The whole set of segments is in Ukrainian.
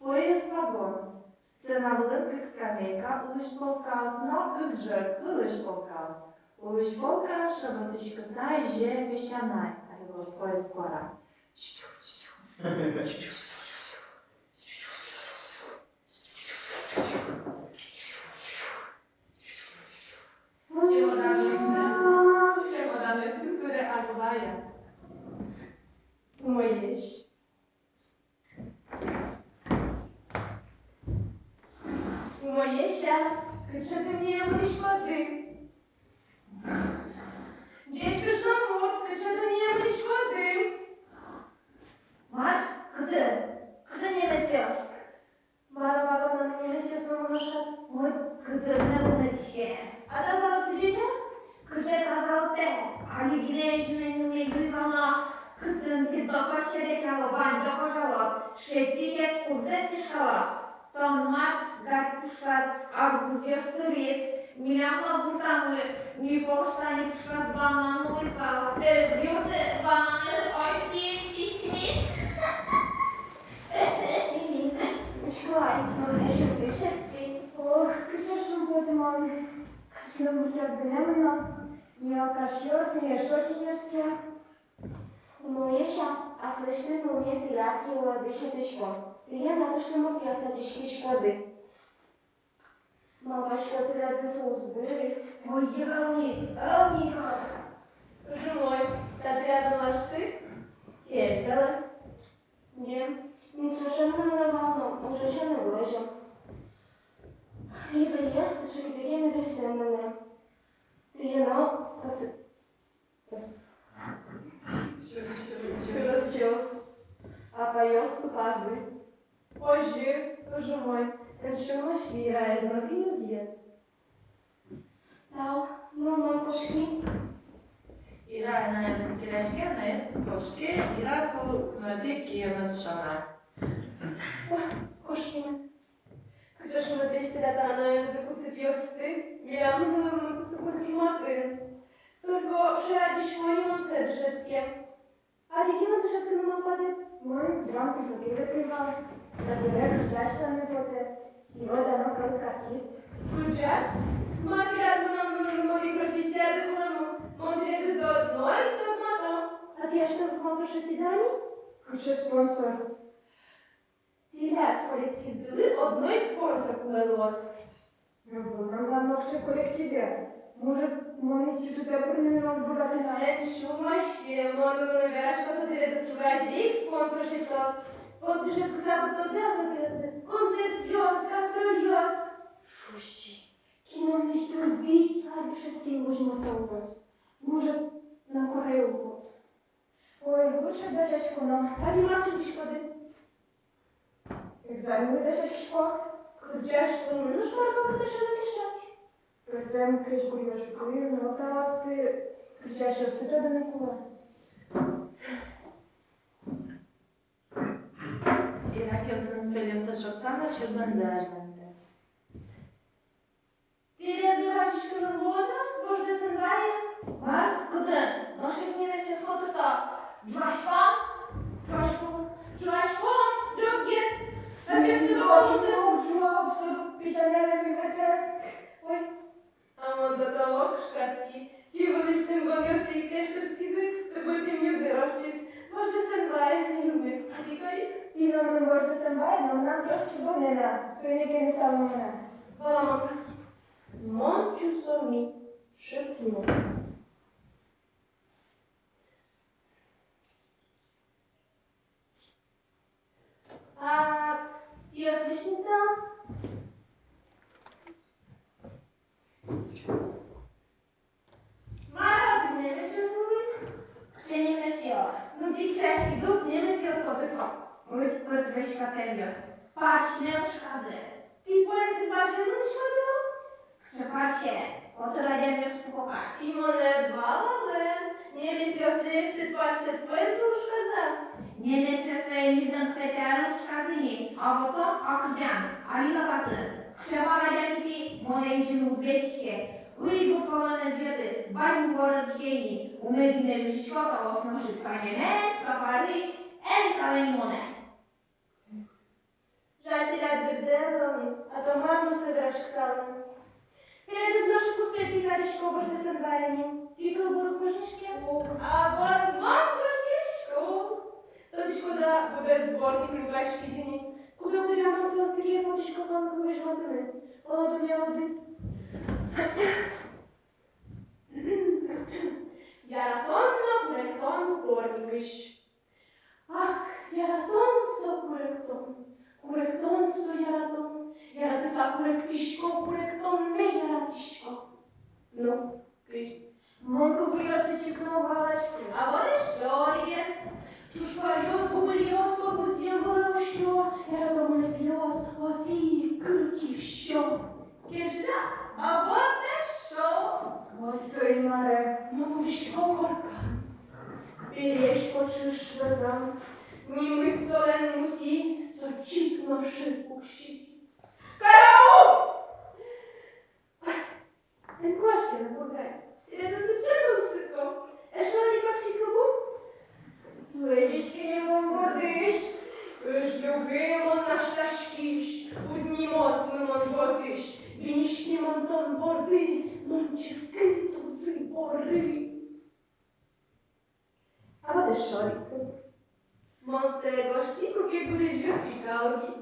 Поезд-вагон. Сцена великих скамейка, улыш полкасына, кык-жыр, улыш полкас. Улыш полка, шабатышкы сай, же песчаной. Аллилос поезд кора. Чемоданы сын пыры арулая. Моєш. Моєша, кричати мені будеш води. Дечко шламут, кричати мені будеш води. Мать, кыды немецес. Бара вагонна немецесін мұныша. Ой, кыды не bunu dişke. Ата залып түжеже? Кыча казал be. Ali güneşine nüme yuygana. Kıdın ki dokar şerekalo, ban dokajalo. Şeklike kurze sişkala. Tonmar, gatpuşkat, arbuz yostırıt. Milamla burtamı, mükolştani puşkaz bananı izval. Zjurde banany z ojcem şişmiş. Чекай, шепти. Ох, кичешум потимон. Кишлым бихяз гнемно. Мелкашьёс, мешокинёске. Моєша, а слышны на уме пиратки у лодыша тышко. Ты я наушным от яса тышки шкоды. Мамашка ты радын соузбыры. Ой, ölni kal. Жумой, Татьяна Машты. Ельтала. Не, ничего не навално, уже ще не вложу. Либо я, слышу, где я не решил меня. Ты я Чурос-чурос. А поёс пазы. Hoje, Жумой, качумаш вира из магазин. Тау, ну кошки. Ира на ескелешке, на ескошке, Ира сол кнадики насшана. Кошкина. Качашума тешти ратана, да кусыпьёсты. Милямну кусыпу жуматы. Только шарадиш моим сердешецке. А дикина дешецке на мапады? Мой драмку шокировал, забираю кричащими поте. Сегодня она как артист. Кричаш? Материал на нові професіяди будемо. Мондріяти заодно і тот-мато. А ти аж там спонсоршити дані? Хочу спонсор. Тілят колектив були одної спонсор плелос. Ну, выбрал на новшей коллективе. Может, мой институт определенно богатый на Шумашки, моду набираш посмотреть до стражей, спонсоршит нас. Вот бежит к западу, да, запрятаны. Концерт йос, кастроль йос. Шущи. Кино мне что видеть, а дешевский возьму соус. Может, на Корею год. Ой, лучше дощечку, но А не маршали шкоди. экзамены дощечку. Кричаш, ну шмарка будеш напишати. Притем кричку языковые, но таласты, кричащие стыда до Никола. Ира кёсын спелёса чоксана, чудно заждante. Перед Рашишкиным воза, вождь Сенбая. Var, kıdı. Noşik nemeces oturta. Джашкан. Чуашкон, Джокгес. Ты Насильственный не воза. чувак, что печалями вытяс. Ой. А он до того, шкацкий. Киваличным гонился и пештерский язык, ты бы ты мне зырочись. Вождь Сенбая, юмек, спадикай. Ти на мене можна самбай, но нам просто чудовнена. Суєніки не саломена. Баламок. Мон чусоми. Шепну. А ты отличница? Мара, ты мне решил слышать? Ще немецес. Ну ты чашки дуб, не месил смотришь. Ой, kıt veşka temios. Patrzne szkazy. Ты поезд машину не шкодил? Przepatrzcie, otradiam jest pukoka. И монет балале. Не месил встреч, ты паште с поездом шказа. Немece söylemeden peterin szkazyni, a woto akıcan, alina katı. Kşevarayam ki monejin udeşişe. Uy bu kolone zjedy, baj mu gorod sieni. Umegine wyszczota osnoszy panie mes, kaparyś, el saleni monę. Жаль, Dedom, a to marno se braš ksalem. Kiedy z naszych uspětí kariško božne se dvajení. Týkal budu kožnišky? A bod mám kožniško. To škoda bude zborník Lukášky zimy. Kuda bude mám se ostříje potiško pan koviš matiny. Ono to mě odbyt. Jaratonno kurekton zborníkiš. Ach, jaraton so kurekton. Kurekton so jaraton. Jarate sa kurektiško, kurekton ne jaratiško. No, križ. Monko Gurios підчіпнув галочки. А вони що єс? Чушпарйос, гуліос, кокусєм було що. Я тому не п'йос, а ти кирків що. Кишся? А вот те що? Гостой маре, мамушко корка. Пірєшко чи швезам. Німи столен мусі. Сочіпно шипущі. Караул! Ten kłaszkę na podaj. Ile to zaczęło syko? Jeszcze nie patrzcie klubu? Лежішки не мордиш. Жлюгимон наш ташкіш, удні мосмимон бордиш. Вінішки монтон борди, мончиски тузи бори. А вот і шоріки. Монце гоштіку кегурежі спікалгі.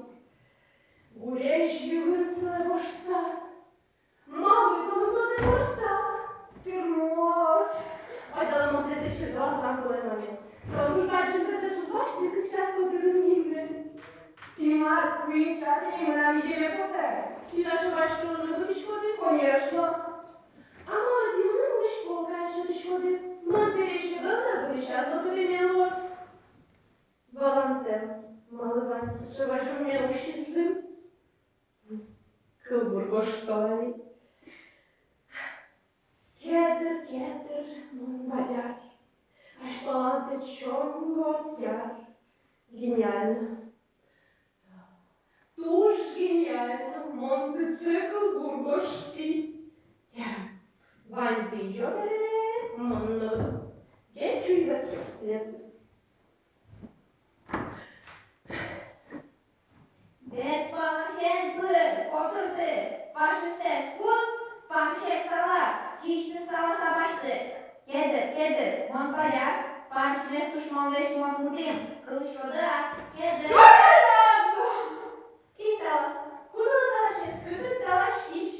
Гурежі винсили ваш сад. Мали тому то не ваш сад. Ти мос. Ой, дала монтити ще два зранку лемоні. Знову ж бачу, де субачити, як часто ти рівнівне. Ти маркуй, час і ми нам ще не поте. І нашу бачку не будуть шкоди? Конечно. А молоді вони були шкода, що ти шкоди. Мон перейшли добре, були час, бо тобі не лос. Валантен, мали вас, що бачу, у мене уші зим. Килбур коштовий. Кетер, бадяр. Аж палати чонготяр. Геніально. Туж геніально, монсичеко бургошти. Ванзі йобере, монно. Дячу й векістет. Bet panışen bır, oturdu. Faşiste skut, faşiste stala, kişti stala savaştı. Gedir, Montpellier, faşist düşmanlaşma zundim, kılıçladı, gedir. Кітала, куди далі скрити дала шіш?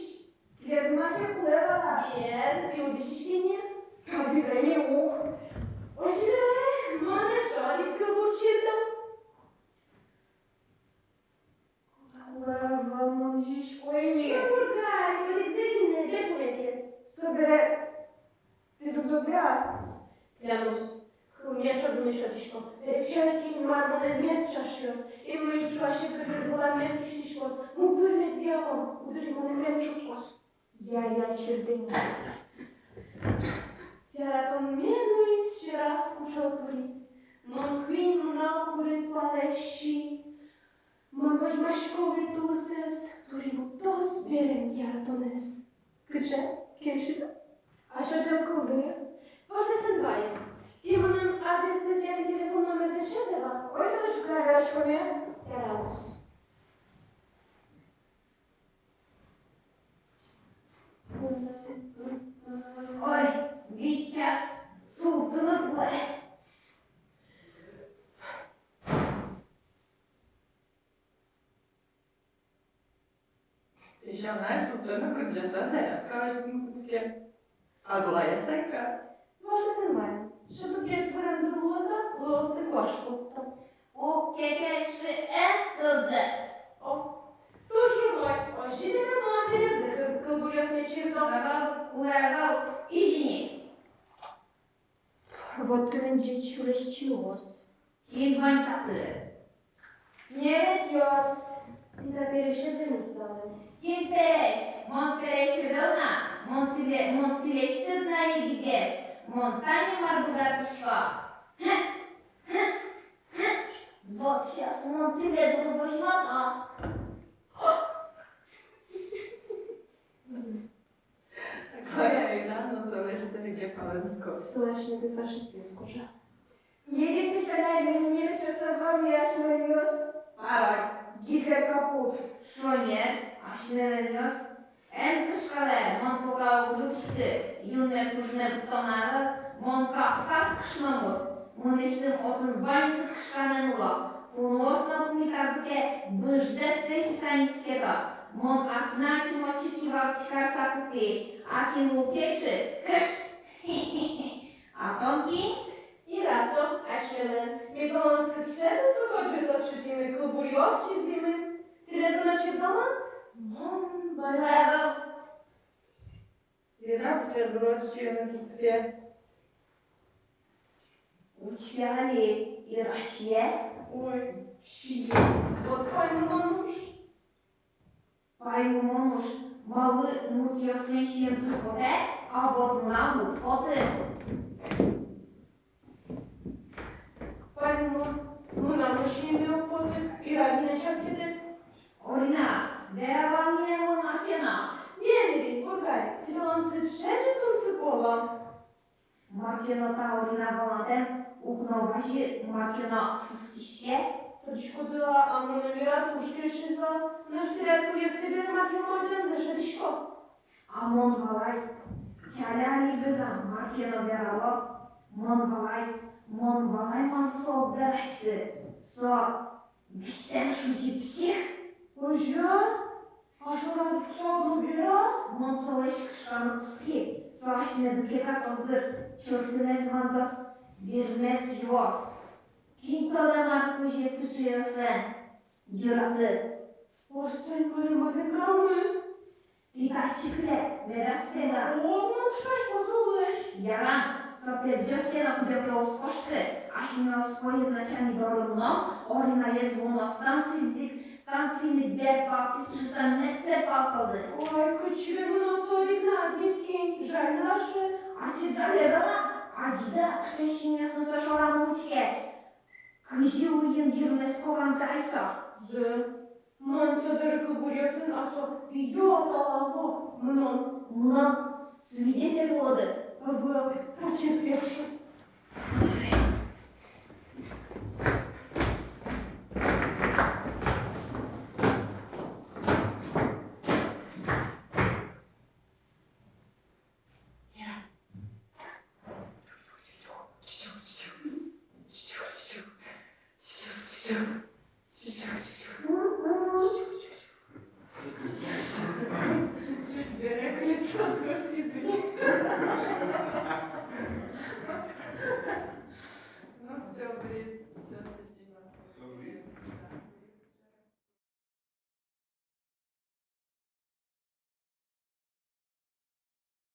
Глядмаки кулевала. Є, ти удички ні? Кабірені ук. Ось мене шолік килбурчитом. Кулева монжішкої. Бургарі, поліцейні, де поліс? Собере. Ти дубдобя. Клянусь, miecza do mieszaliszko. Cielki marmone miecza szlos. I my czuła się, kiedy była miecz szlos. Mówimy białą, uderzymy na mieczu kos. Я чердиня. Тяратон менуис вчера скучотури. Мон квину на курит палещи. Мон важмашкови тусес, тури вутос берем тяратонес. Кыче, кельшиза? А що там колди? Важно сендває. Ти монем адрес десятий телефон номер дешетева? Ой, то ж клавішками. Яраус. Ой, Витчас, султанıklı. Pijamlar sultanı kurcasa Serap kavuştum kızke. Agulaya Sayka. Важно сендває. Що тут є свирен до лоза, лоз також путто. O kekeşi en kızı. О, тушу мой, оживе ремонтине, да кълбуря с мечирдом. Уявал, izini. Вот ти не чулеш чиос. Hilvan tatı. Не весьос. Ти да переше се мислали. Gitpereş, Montpereş'i völna, Montileştirna gides, Montaña Marbugatışva. Вот сейчас Монтиле буду возьмать, а? Koja Ilana savaşları Palansko. Слышно, ты фашистка скужа. Єві пішенай, мені все собою ясно вез. Parol. Гітлер капут. Шоне, ашнерениос, ен кышкале, мон пога ужукшты, юнме пужме бутонары, мон Кавказ кышмамур, мон иштим отын банисы кышканен ула, пунлосно пумиказке быжде встречи санискета, мон асмачи мочи кивалчикар сапукеш, акин лукеши, кыш, а тонки? I raso, aşmelen, midon sıkışan sıkıcılık çıtımı kıbırıyor çıtımı. Telefona çıtama? Level. Ирина бутербродчик на пицце. Учвяли и Россия. Ой, şiir. Вот kaybolmuş. Поймуш, малы мутьёсмещен зыкоте, а вот ламу поты. Kaybolmuş. Buna muşim yok fotu. İradine çakede. Орина, верование му макена. Mieli, burgaj. Telefon sıkışan çıtım sıkova. Макена та орина балатем, укноваши макена сыскишке. Точку дыла, а мы номера пушки шизла. Наш приятель есть тебе макеморден за шаришко. Амон валай, чаляли гыза макена верало. Мон валай мон со верашты. Со виштен шучи псих. Ожа? А что раз уж вера? Мон солыш кышканы туски. Соашне дыкека тоздыр. Чортынез вандос, вермес юос. Кинтода маркuje сычыёсен. Юразы. Остань бөлімі крамы. Титачикле, медаспеда. Оğlum şaş bozulmuş. Яран, сопевджёске на кудёке оскошты. Ашина спои значани дорумно. Орина ез вуно станцийник бер палтичысан метсе палтозы. Ой, küçüğü bunu soğuk miskin. Жаль наши. Ачы жалерана, ачда кшешинесны сошорамучке. Кыжы уйын юрмес когам тайса. Зы. Мон содыры кыбырясын асо. Видео аталаго. Мnon. Мунам свидетель воды. Павел, потерпевший.